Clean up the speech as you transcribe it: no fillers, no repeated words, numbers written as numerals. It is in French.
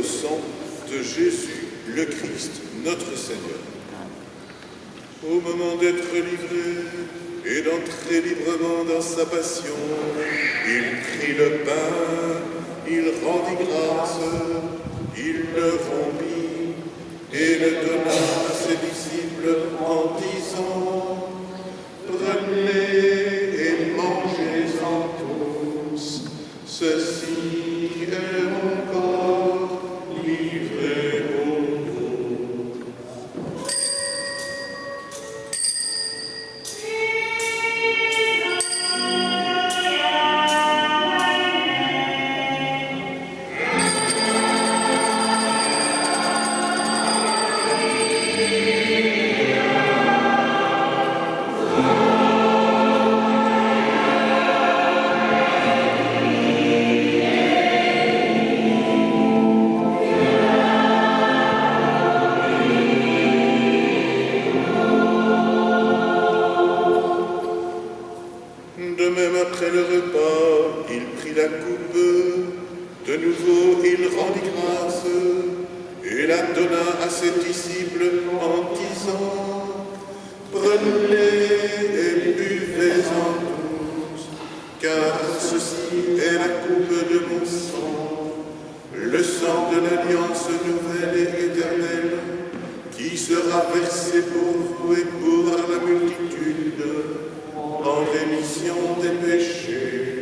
sang de Jésus le Christ, notre Seigneur. Au moment d'être livré et d'entrer librement dans sa passion, il prit le pain, il rendit grâce, il le rompit et le donna à ses disciples en disant: Prenez et mangez-en tous, ceci est mon corps livré pour vous. De même, après le repas, il prit la coupe. De nouveau, il rendit grâce et la donna à ses disciples en disant: Prenez et buvez-en tous, car ceci est la coupe de mon sang, le sang de l'alliance nouvelle et éternelle, qui sera versé pour vous et pour la multitude en rémission des péchés.